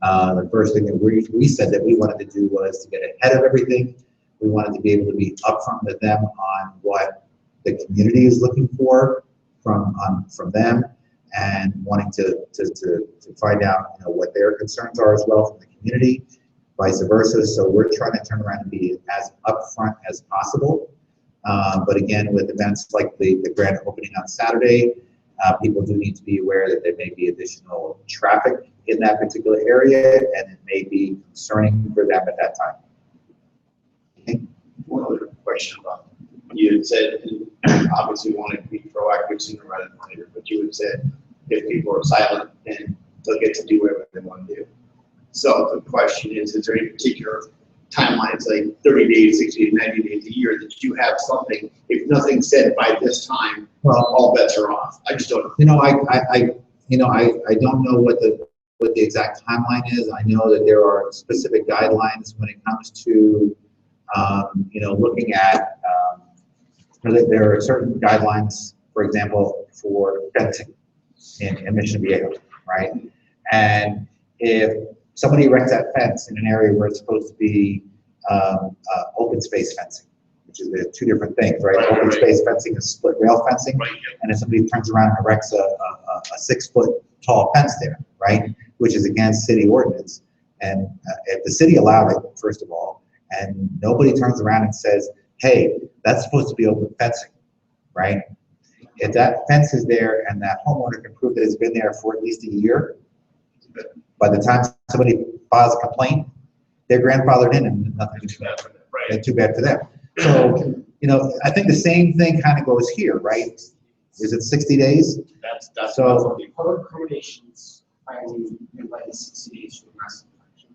the first thing that we said that we wanted to do was to get ahead of everything. We wanted to be able to be upfront with them on what the community is looking for from them, and wanting to find out what their concerns are as well from the community, vice versa. So we're trying to turn around and be as upfront as possible. But again, with events like the grand opening on Saturday, people do need to be aware that there may be additional traffic in that particular area, and it may be concerning for them at that time. Okay. One other question about, you had said, obviously you want to be proactive sooner rather than later, but you had said if people are silent, then they'll get to do whatever they want to do. So the question is there any particular timelines, like 30 days, 60 days, 90 days, a year, that you have something, if nothing's said by this time, well, all bets are off? I just don't know. I don't know what the exact timeline is. I know that there are specific guidelines when it comes to looking at there are certain guidelines, for example, for fencing in Mission Viejo, right? And if somebody erects that fence in an area where it's supposed to be open space fencing, which is the two different things, right? Open space fencing is split rail fencing, and if somebody turns around and erects a 6-foot tall fence there, right, which is against city ordinance, and if the city allowed it, first of all, and nobody turns around and says, hey, that's supposed to be open fencing, right? If that fence is there and that homeowner can prove that it's been there for at least a year, by the time somebody files a complaint, they're grandfathered in and nothing too bad for them. Right. Too bad for them. So, I think the same thing kind of goes here, right? Is it 60 days? That's So the public accommodations planning in like 60 days from massive action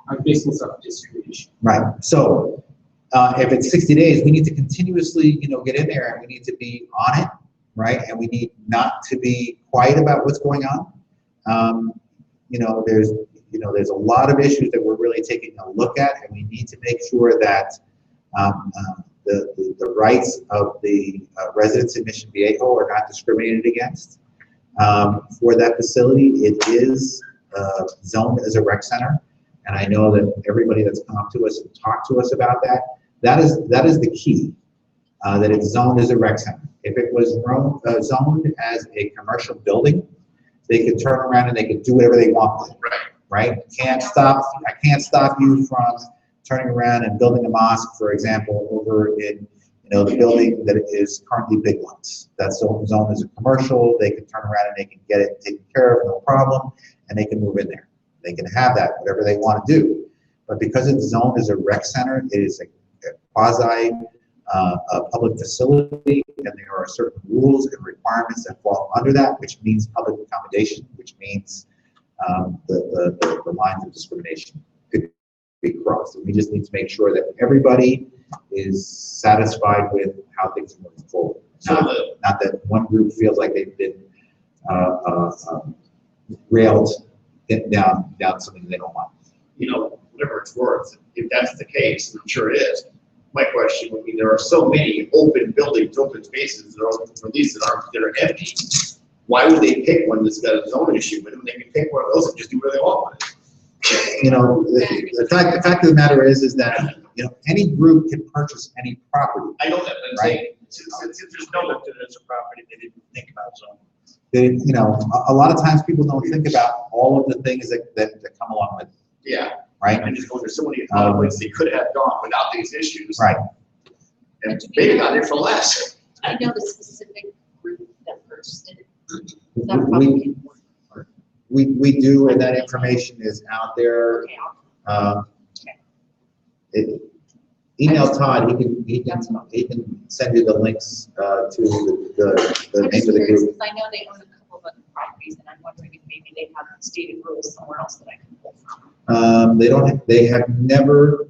on business of discrimination. Right. So if it's 60 days, we need to continuously, get in there, and we need to be on it, right? And we need not to be quiet about what's going on. There's a lot of issues that we're really taking a look at, and we need to make sure that the rights of the residents in Mission Viejo are not discriminated against. For that facility, it is zoned as a rec center, and I know that everybody that's come up to us and talked to us about that is the key, that it's zoned as a rec center. If it was zoned as a commercial building, they could turn around and they could do whatever they want with it. Right? I can't stop you from turning around and building a mosque, for example, over in the building that is currently Big Lots. That zone is a commercial, they can turn around and they can get it taken care of, no problem, and they can move in there. They can have that, whatever they want to do. But because it's zoned as a rec center, it is a quasi a public facility, and there are certain rules and requirements that fall under that, which means public accommodation, which means the lines of discrimination could be crossed. And we just need to make sure that everybody is satisfied with how things are moving forward. Not that one group feels like they've been railed down something they don't want. You know, whatever it's worth, if that's the case, and I'm sure it is, my question would be, there are so many open buildings, open spaces that are open for lease that are empty. Why would they pick one that's got a zone issue with them? They can pick one of those and just do whatever they want with it. You know, the fact of the matter is that, you know, any group can purchase any property. I know that, but I'm Right. saying, since there's no, Looked at it as a property, they didn't think about zoning. They, you know, a lot of times people don't think about all of the things that come along with it, yeah, right? I'm just going, there's so many other ways they could have gone without these issues. Right. And maybe got there for less. I know the specific group that purchased it. We, That probably important. we do, and that information is out there. Okay, I'll- Email Todd, he can send you the links to the I'm name just of the curious, group. 'cause I know they own a couple of other properties, and I'm wondering if maybe they have stated rules somewhere else that I can pull from. They have never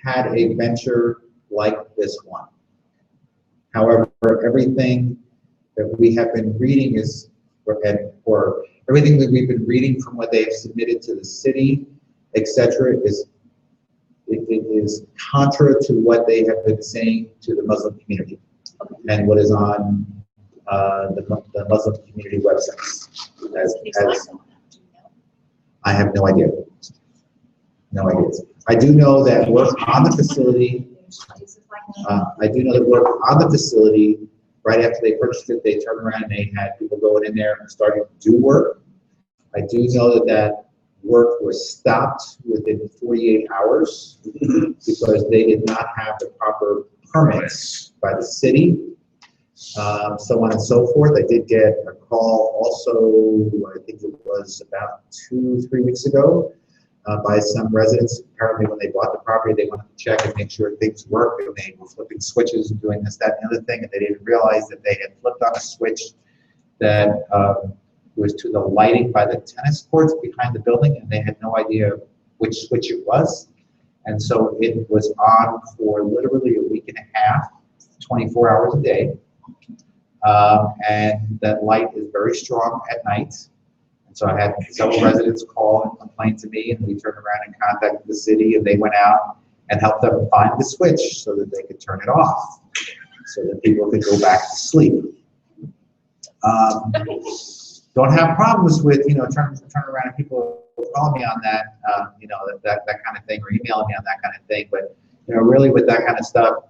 had a venture like this one. However, everything that we have been reading or everything that we've been reading from what they have submitted to the city, etc., it is contra to what they have been saying to the Muslim community and what is on the Muslim community websites. I have no idea. No idea. I do know that work on the facility. I do know that work on the facility, right after they purchased it, they turned around and they had people going in there and starting to do work. I do know that work was stopped within 48 hours because they did not have the proper permits by the city, so on and so forth. I did get a call also, I think it was about 2-3 weeks ago, by some residents. Apparently when they bought the property, they wanted to check and make sure things worked, and they were flipping switches and doing this, that, and the other thing, and they didn't realize that they had flipped on a switch that was to the lighting by the tennis courts behind the building, and they had no idea which switch it was. And so it was on for literally a week and a half, 24 hours a day. And that light is very strong at night. And so I had several residents call and complain to me, and we turned around and contacted the city, and they went out and helped them find the switch so that they could turn it off, so that people could go back to sleep. Don't have problems with, you know, turn around and people call me on that, you know, that kind of thing, or emailing me on that kind of thing. But, you know, really with that kind of stuff,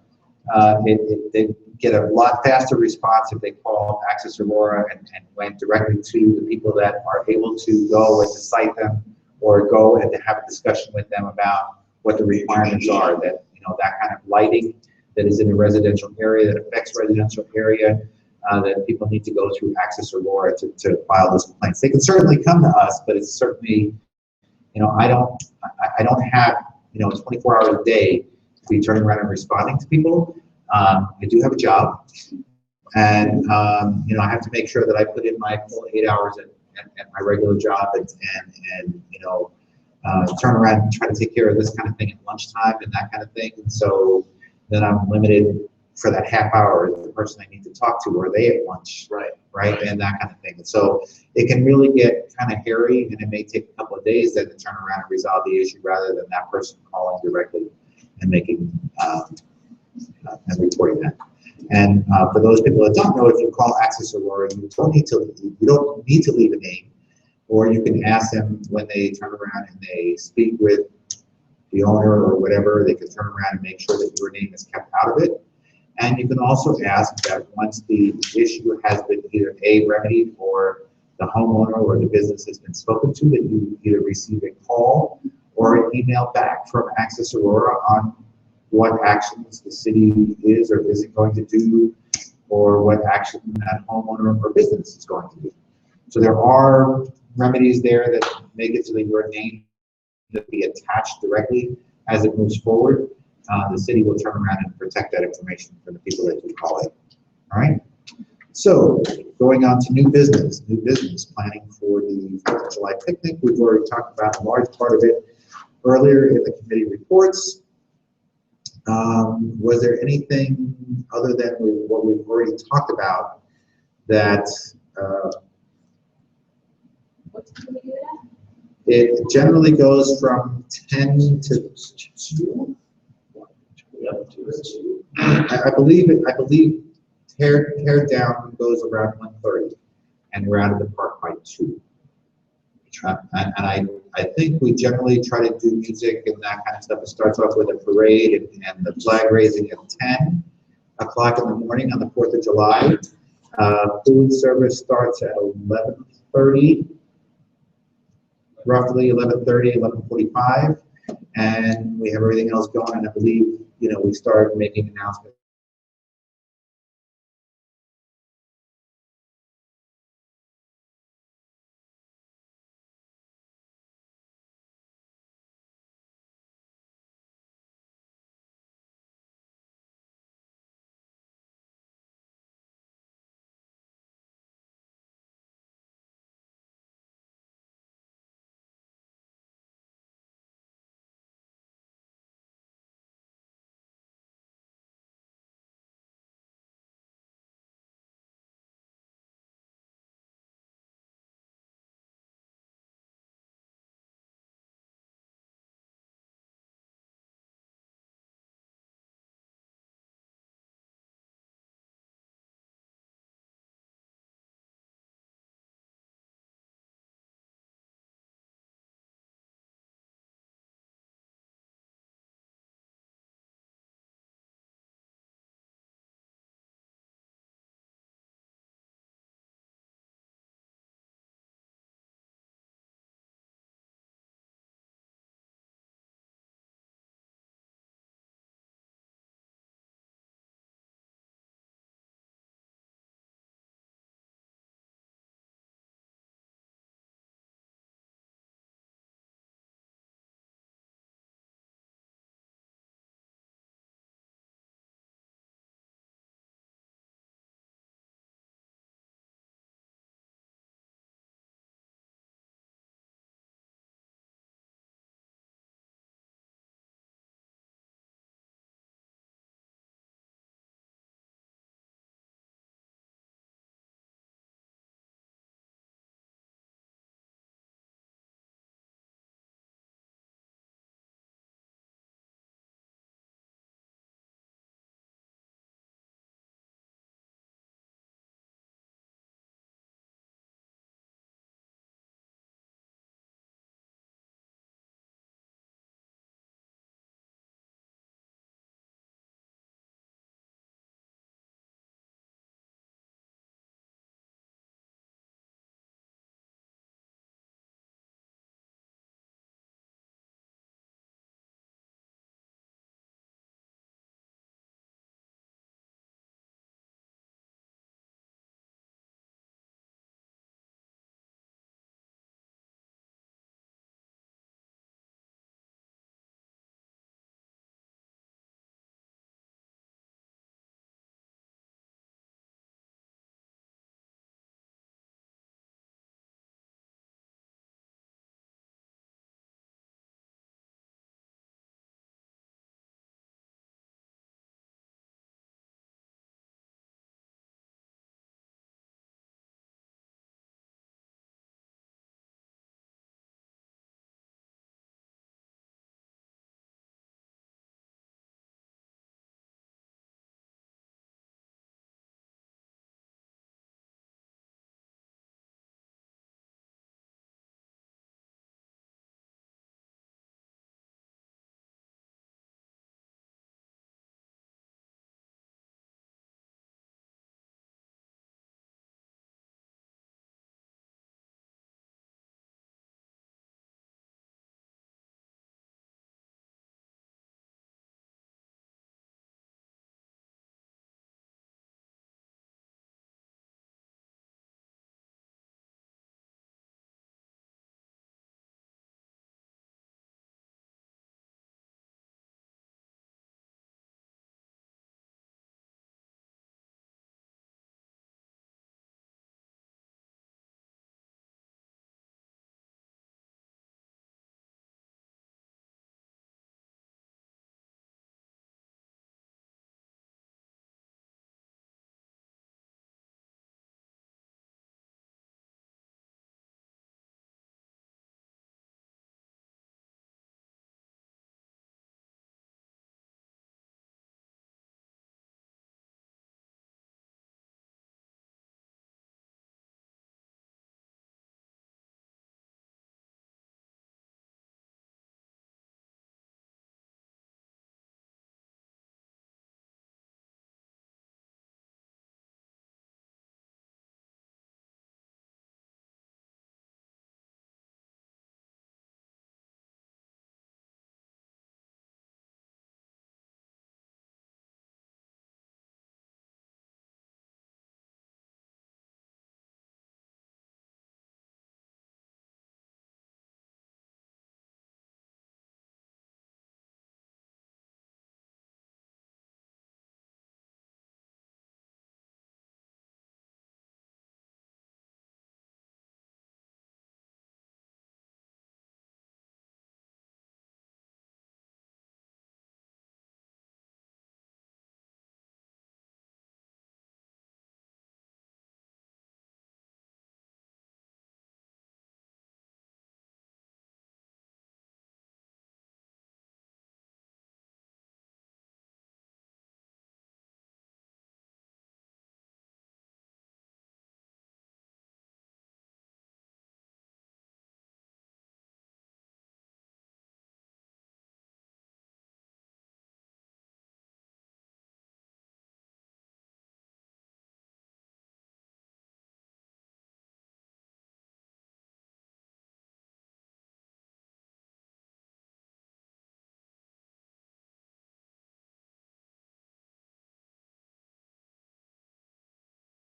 they get a lot faster response if they call Access Aurora and went directly to the people that are able to go and to cite them, or go and to have a discussion with them about what the requirements are, that, you know, that kind of lighting that is in a residential area, that affects residential area, that people need to go through Access Aurora to file those complaints. They can certainly come to us, but it's certainly, you know, I don't have, you know, 24 hours a day to be turning around and responding to people. I do have a job, and you know, I have to make sure that I put in my full 8 hours at my regular job, and you know, turn around and try to take care of this kind of thing at lunchtime and that kind of thing. And so then I'm limited for that half hour, the person I need to talk to, or they at lunch, right, and that kind of thing. And so it can really get kind of hairy, and it may take a couple of days then to turn around and resolve the issue, rather than that person calling directly and making and reporting that. And for those people that don't know, if you call Access Aurora, you don't need to leave a name, or you can ask them when they turn around and they speak with the owner or whatever, they can turn around and make sure that your name is kept out of it. And you can also ask that once the issue has been either remedied, or the homeowner or the business has been spoken to, that you either receive a call or an email back from Access Aurora on what actions the city is or isn't going to do, or what action that homeowner or business is going to do. So there are remedies there that make it so that your name to be attached directly as it moves forward. The city will turn around and protect that information for the people that do call it. All right. So going on to new business planning for the 4th of July picnic. We've already talked about a large part of it earlier in the committee reports. Was there anything other than what we've already talked about that What time do we do that? it generally goes from 10 to 2? I believe tear down goes around 1:30 and we're out of the park by 2. And I think we generally try to do music and that kind of stuff. It starts off with a parade and the flag raising at 10 o'clock in the morning on the 4th of July. Food service starts at 11:30, roughly 11:30, 11:45. And we have everything else going, and I believe, we start making announcements